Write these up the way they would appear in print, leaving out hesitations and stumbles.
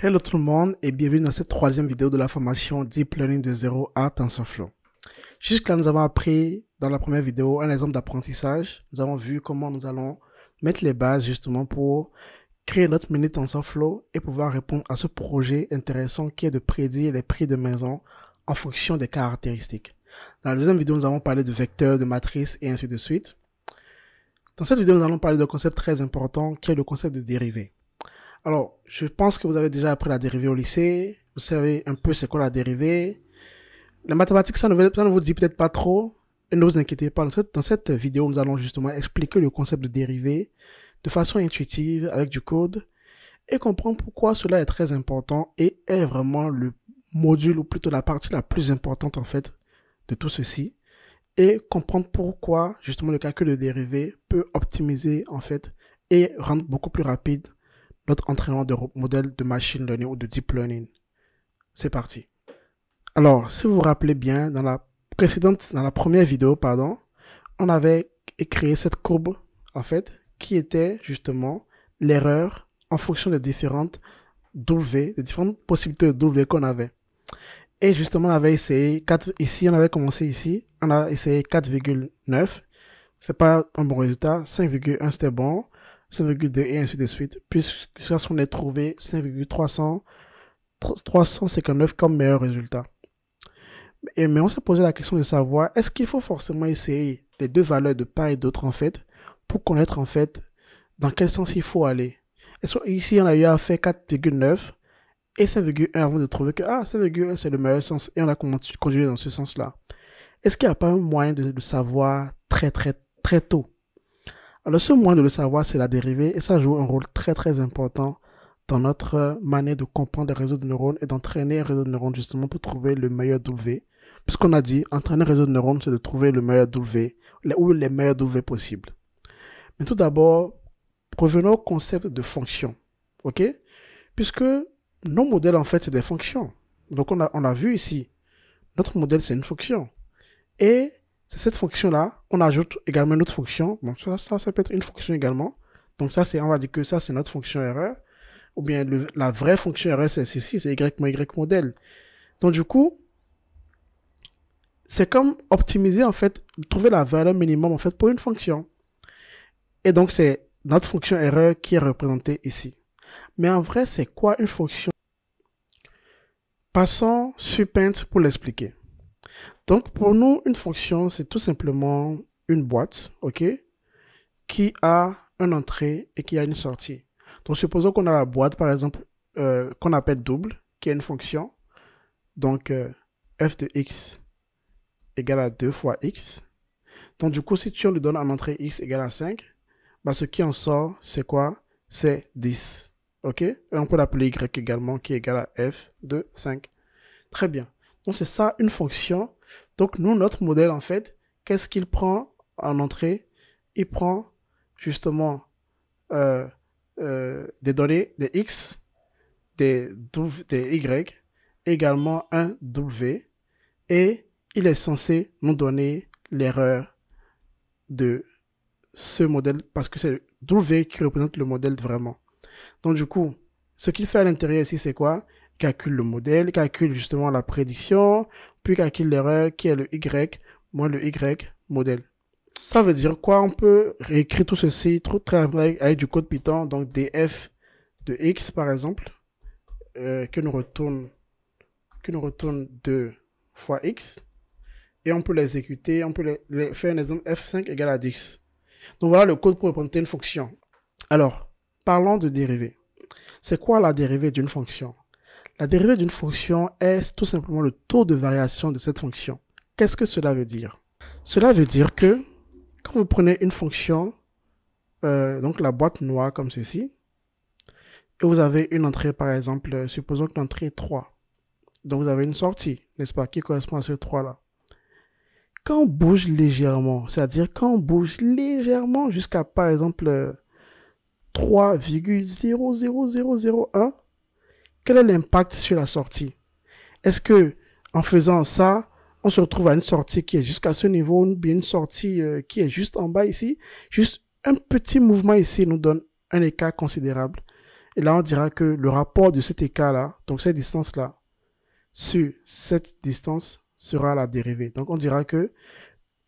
Hello tout le monde et bienvenue dans cette troisième vidéo de la formation Deep Learning de 0 à TensorFlow. Jusque-là, nous avons appris dans la première vidéo un exemple d'apprentissage. Nous avons vu comment nous allons mettre les bases justement pour créer notre mini TensorFlow et pouvoir répondre à ce projet intéressant qui est de prédire les prix de maison en fonction des caractéristiques. Dans la deuxième vidéo, nous avons parlé de vecteurs, de matrices et ainsi de suite. Dans cette vidéo, nous allons parler d'un concept très important qui est le concept de dérivée. Alors, je pense que vous avez déjà appris la dérivée au lycée. Vous savez un peu c'est quoi la dérivée. La mathématique, ça ne vous dit peut-être pas trop. Et ne vous inquiétez pas, dans cette vidéo, nous allons justement expliquer le concept de dérivée de façon intuitive, avec du code, et comprendre pourquoi cela est très important et est vraiment le module, ou plutôt la partie la plus importante en fait de tout ceci, et comprendre pourquoi justement le calcul de dérivée peut optimiser en fait et rendre beaucoup plus rapide notre entraînement de modèle de machine learning ou de deep learning. C'est parti. Alors, si vous vous rappelez bien, dans la première vidéo, on avait créé cette courbe, en fait, qui était justement l'erreur en fonction des différentes W, des différentes possibilités de W qu'on avait. Et justement, on avait essayé ici, on avait commencé ici, on a essayé 4,9. C'est pas un bon résultat. 5,1 c'était bon. 5,2 et ainsi de suite, puisqu'on est trouvé 5,359 comme meilleur résultat. Mais on s'est posé la question de savoir, est-ce qu'il faut forcément essayer les deux valeurs de part et d'autre en fait, pour connaître en fait dans quel sens il faut aller. Ici, on a eu à faire 4,9 et 5,1 avant de trouver que 5,1 c'est le meilleur sens et on a continué dans ce sens-là. Est-ce qu'il n'y a pas un moyen de le savoir très tôt? Alors, ce moyen de le savoir, c'est la dérivée et ça joue un rôle très important dans notre manière de comprendre les réseaux de neurones et d'entraîner un réseau de neurones justement pour trouver le meilleur W. Puisqu'on a dit, entraîner un réseau de neurones, c'est de trouver le meilleur W ou les meilleurs W possibles. Mais tout d'abord, revenons au concept de fonction. Ok? Puisque nos modèles, en fait, c'est des fonctions. Donc, on a vu ici, notre modèle, c'est une fonction. Et c'est cette fonction-là, on ajoute également une autre fonction. Bon, ça peut être une fonction également. Donc ça, on va dire que ça, c'est notre fonction erreur. Ou bien la vraie fonction erreur, c'est ceci, c'est y moins y modèle. Donc du coup, c'est comme optimiser, en fait, trouver la valeur minimum, en fait, pour une fonction. Et donc, c'est notre fonction erreur qui est représentée ici. Mais en vrai, c'est quoi une fonction? Passons sur Paint pour l'expliquer. Donc, pour nous, une fonction, c'est tout simplement une boîte, ok, qui a une entrée et qui a une sortie. Donc, supposons qu'on a la boîte, par exemple, qu'on appelle double, qui est une fonction. Donc, f de x égale à 2 fois x. Donc, du coup, si tu lui donnes en entrée x égale à 5, bah, ce qui en sort, c'est quoi? C'est 10, ok? Et on peut l'appeler y également, qui est égal à f de 5. Très bien. Donc, c'est ça, une fonction. Donc, nous, notre modèle, en fait, qu'est-ce qu'il prend en entrée? Il prend, justement, des données, des x, des y, également un w, et il est censé nous donner l'erreur de ce modèle, parce que c'est le w qui représente le modèle vraiment. Donc, du coup, ce qu'il fait à l'intérieur ici, c'est quoi? Calcule le modèle, calcule justement la prédiction, puis calcule l'erreur qui est le y moins le y modèle. Ça veut dire quoi? On peut réécrire tout ceci avec du code Python, donc df de x par exemple, que nous retourne 2 fois x, et on peut l'exécuter, on peut faire un exemple f5 égale à 10. Donc voilà le code pour représenter une fonction. Alors, parlons de dérivée. C'est quoi la dérivée d'une fonction? La dérivée d'une fonction est tout simplement le taux de variation de cette fonction. Qu'est-ce que cela veut dire? Cela veut dire que quand vous prenez une fonction, donc la boîte noire comme ceci, et vous avez une entrée par exemple, supposons que l'entrée est 3. Donc vous avez une sortie, n'est-ce pas, qui correspond à ce 3-là. Quand on bouge légèrement, c'est-à-dire quand on bouge légèrement jusqu'à par exemple 3,00001, quel est l'impact sur la sortie? Est-ce que en faisant ça, on se retrouve à une sortie qui est jusqu'à ce niveau, ou bien une sortie qui est juste en bas ici? Juste un petit mouvement ici nous donne un écart considérable. Et là, on dira que le rapport de cet écart-là, donc cette distance-là, sur cette distance sera la dérivée. Donc, on dira que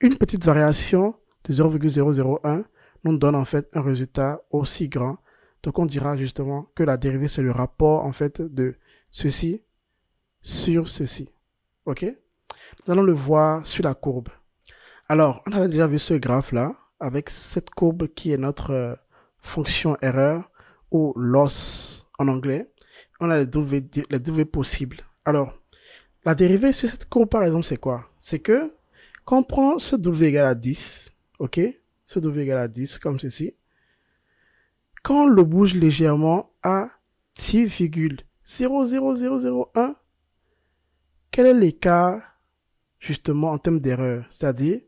une petite variation de 0,001 nous donne en fait un résultat aussi grand. Donc, on dira justement que la dérivée, c'est le rapport en fait de ceci sur ceci. OK? Nous allons le voir sur la courbe. Alors, on avait déjà vu ce graphe-là avec cette courbe qui est notre fonction erreur ou loss en anglais. On a les W possibles. Alors, la dérivée sur cette courbe, par exemple, c'est quoi? C'est que quand on prend ce W égale à 10, ok? Ce W égale à 10, comme ceci. Quand on le bouge légèrement à 10,00001, quel est l'écart, justement, en termes d'erreur? C'est-à-dire,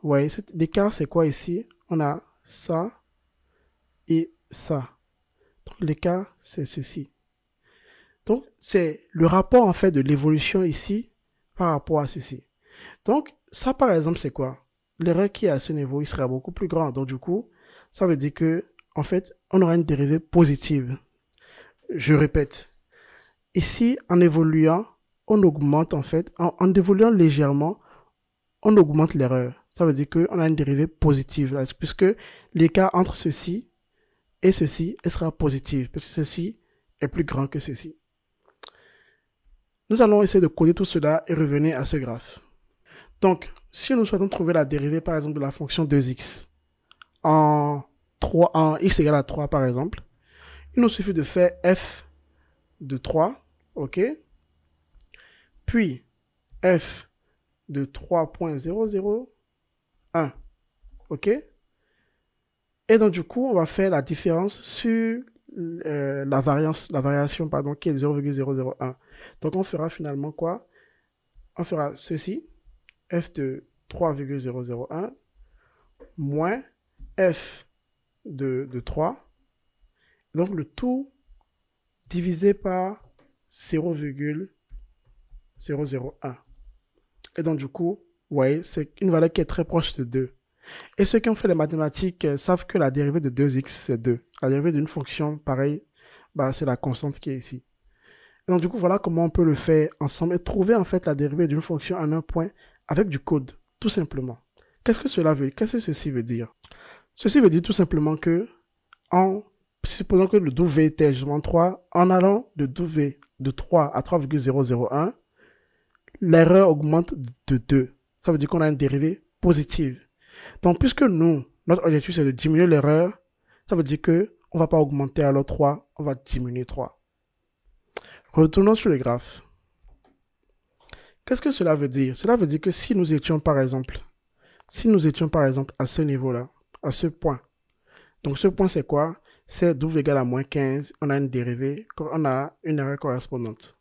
vous voyez, l'écart, c'est quoi ici? On a ça et ça. Donc, l'écart, c'est ceci. Donc, c'est le rapport, en fait, de l'évolution ici par rapport à ceci. Donc, ça, par exemple, c'est quoi? L'erreur qui est à ce niveau, il sera beaucoup plus grand. Donc, du coup, ça veut dire que, en fait, on aura une dérivée positive. Je répète. Ici, en évoluant, on augmente, en fait, en évoluant légèrement, on augmente l'erreur. Ça veut dire qu'on a une dérivée positive, là, puisque l'écart entre ceci et ceci, elle sera positive, parce que ceci est plus grand que ceci. Nous allons essayer de coder tout cela et revenir à ce graphe. Donc, si nous souhaitons trouver la dérivée, par exemple, de la fonction 2x en x égale à 3, par exemple, il nous suffit de faire f de 3, ok? Puis, f de 3.001, ok? Et donc, du coup, on va faire la différence sur la variation, pardon, qui est 0,001. Donc, on fera finalement quoi? On fera ceci, f de 3,001 moins f de 3. Donc, le tout divisé par 0,001. Et donc, du coup, vous voyez, c'est une valeur qui est très proche de 2. Et ceux qui ont fait les mathématiques savent que la dérivée de 2x, c'est 2. La dérivée d'une fonction, pareil, bah, c'est la constante qui est ici. Et donc, du coup, voilà comment on peut le faire ensemble et trouver, en fait, la dérivée d'une fonction en un point avec du code, tout simplement. Qu'est-ce que ceci veut dire? Ceci veut dire tout simplement que, supposons que le W était justement 3, en allant de W de 3 à 3,001, l'erreur augmente de 2. Ça veut dire qu'on a une dérivée positive. Donc, puisque notre objectif, c'est de diminuer l'erreur, ça veut dire que on va pas augmenter alors 3, on va diminuer 3. Retournons sur le graphe. Qu'est-ce que cela veut dire? Cela veut dire que si nous étions, par exemple, à ce niveau-là, à ce point, donc ce point, c'est quoi? C'est W égale à moins 15, on a une dérivée, on a une erreur correspondante.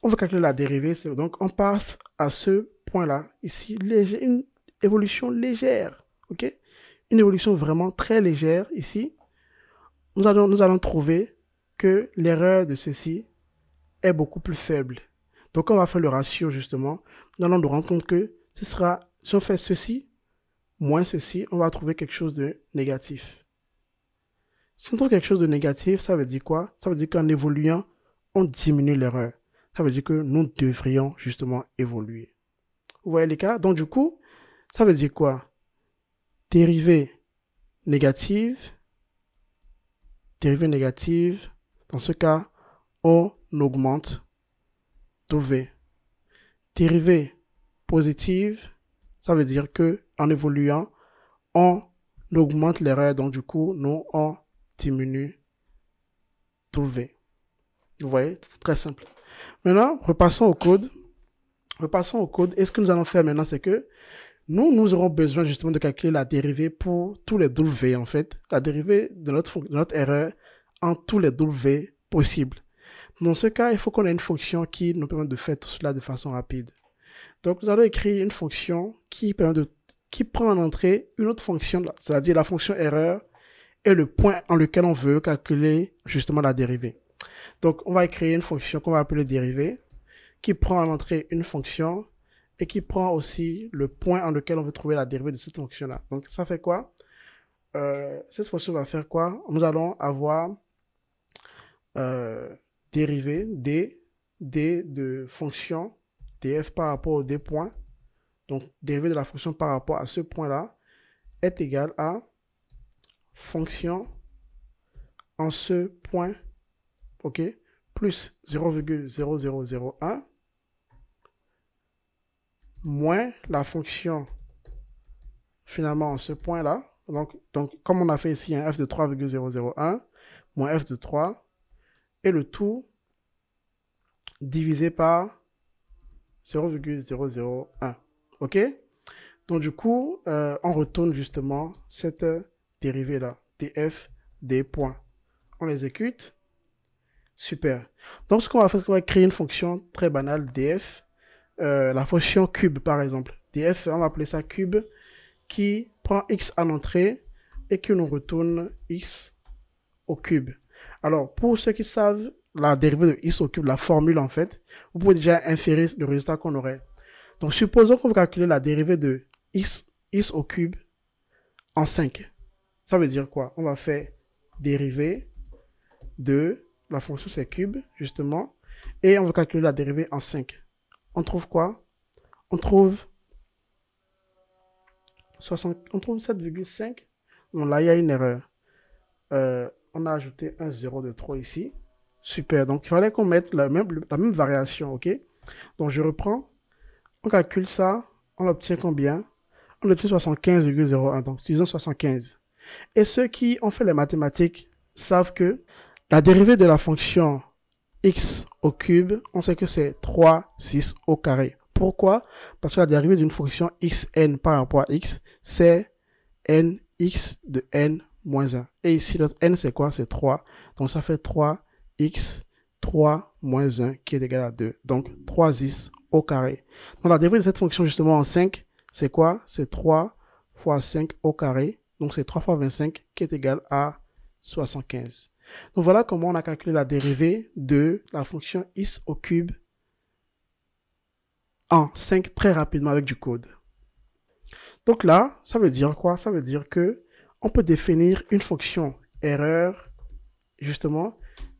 On veut calculer la dérivée, donc on passe à ce point-là, ici, une évolution légère, ok? Une évolution vraiment très légère, ici. Nous allons trouver que l'erreur de ceci est beaucoup plus faible. Donc, on va faire le ratio, justement. Nous allons nous rendre compte que ce sera, si on fait ceci, moins ceci, on va trouver quelque chose de négatif. Si on trouve quelque chose de négatif, ça veut dire quoi? Ça veut dire qu'en évoluant, on diminue l'erreur. Ça veut dire que nous devrions justement évoluer. Vous voyez les cas? Donc, du coup, ça veut dire quoi? Dérivée négative. Dans ce cas, on augmente W. Dérivée positive, ça veut dire que en évoluant, on augmente l'erreur. Donc, du coup, nous, on diminue W. Vous voyez? C'est très simple. Maintenant, repassons au code. Et ce que nous allons faire maintenant, c'est que nous aurons besoin justement de calculer la dérivée pour tous les W, en fait. La dérivée de notre erreur en tous les W possibles. Dans ce cas, il faut qu'on ait une fonction qui nous permette de faire tout cela de façon rapide. Donc, nous allons écrire une fonction qui prend en entrée une autre fonction, c'est-à-dire la fonction erreur et le point en lequel on veut calculer justement la dérivée. Donc, on va créer une fonction qu'on va appeler dérivée, qui prend en entrée une fonction et qui prend aussi le point en lequel on veut trouver la dérivée de cette fonction-là. Donc, ça fait quoi? Cette fonction va faire quoi? Nous allons avoir dérivée d de fonction df par rapport au d point, donc dérivée de la fonction par rapport à ce point-là, est égal à fonction en ce point, ok, plus 0,0001 moins la fonction finalement en ce point-là. Donc, comme on a fait ici un f de 3,001 moins f de 3 et le tout divisé par 0,001. Ok? Donc, du coup, on retourne justement cette dérivée-là, df, des points. On l'exécute. Super. Donc, ce qu'on va faire, c'est qu'on va créer une fonction très banale, df, la fonction cube, par exemple. df, on va appeler ça cube, qui prend x à l'entrée et qui nous retourne x au cube. Alors, pour ceux qui savent la dérivée de x au cube, la formule en fait, vous pouvez déjà inférer le résultat qu'on aurait. Donc, supposons qu'on veut calculer la dérivée de x au cube en 5. Ça veut dire quoi? On va faire dérivée de la fonction c'est cube, justement, et on veut calculer la dérivée en 5. On trouve quoi? On trouve 7,5. Bon, là, il y a une erreur. On a ajouté un 0 de trop ici. Super. Donc, il fallait qu'on mette la même variation, ok? Donc, je reprends. On calcule ça. On obtient combien? On obtient 75,01. Donc, utilisons 75. Et ceux qui ont fait les mathématiques savent que la dérivée de la fonction x au cube, on sait que c'est 3, 6 au carré. Pourquoi? Parce que la dérivée d'une fonction xn par rapport à x, c'est nx de n moins 1. Et ici, notre n, c'est quoi? C'est 3. Donc, ça fait 3x, 3 moins 1 qui est égal à 2. Donc, 3x au carré. Donc, la dérivée de cette fonction, justement, en 5, c'est quoi? C'est 3 fois 5 au carré. Donc, c'est 3 fois 25 qui est égal à 75. Donc, voilà comment on a calculé la dérivée de la fonction x au cube en 5 très rapidement avec du code. Donc là, ça veut dire quoi? Ça veut dire que on peut définir une fonction erreur, justement,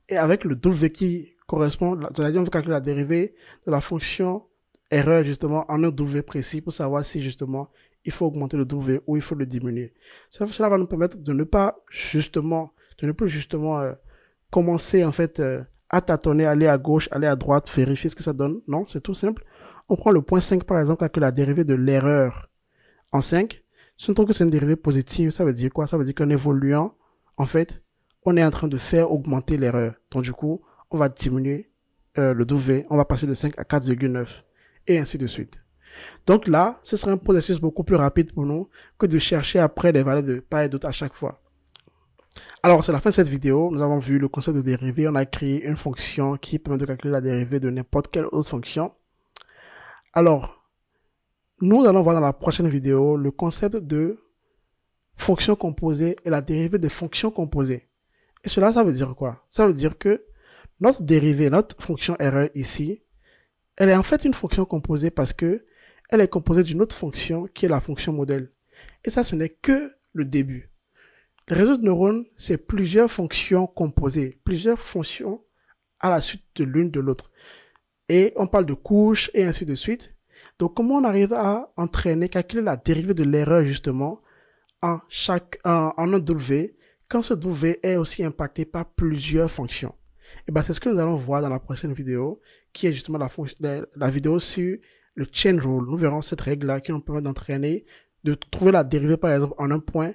et avec le W qui correspond, c'est-à-dire on veut calculer la dérivée de la fonction erreur, justement, en un W précis pour savoir si, justement, il faut augmenter le W ou il faut le diminuer. Cela va nous permettre de ne plus justement commencer, en fait, à tâtonner, aller à gauche, aller à droite, vérifier ce que ça donne. Non, c'est tout simple. On prend le point 5, par exemple, calcule la dérivée de l'erreur en 5. Si on trouve que c'est une dérivée positive, ça veut dire quoi? Ça veut dire qu'en évoluant, en fait, on est en train de faire augmenter l'erreur. Donc, du coup, on va diminuer le W, on va passer de 5 à 4,9 et ainsi de suite. Donc là, ce serait un processus beaucoup plus rapide pour nous que de chercher après les valeurs de part et d'autre à chaque fois. Alors, c'est la fin de cette vidéo. Nous avons vu le concept de dérivée. On a créé une fonction qui permet de calculer la dérivée de n'importe quelle autre fonction. Alors, nous allons voir dans la prochaine vidéo le concept de fonction composée et la dérivée de fonctions composées. Et cela, ça veut dire quoi? Ça veut dire que notre dérivée, notre fonction erreur ici, elle est en fait une fonction composée parce que elle est composée d'une autre fonction qui est la fonction modèle. Et ça, ce n'est que le début. Le réseau de neurones, c'est plusieurs fonctions composées, plusieurs fonctions à la suite de l'une de l'autre. Et on parle de couches et ainsi de suite. Donc, comment on arrive à entraîner, calculer la dérivée de l'erreur justement en un W, quand ce W est aussi impacté par plusieurs fonctions. Et ben, c'est ce que nous allons voir dans la prochaine vidéo, qui est justement la vidéo sur le chain rule. Nous verrons cette règle-là qui nous permet d'entraîner, de trouver la dérivée par exemple en un point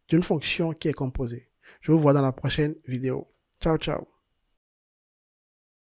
d'une fonction qui est composée. Je vous vois dans la prochaine vidéo. Ciao, ciao.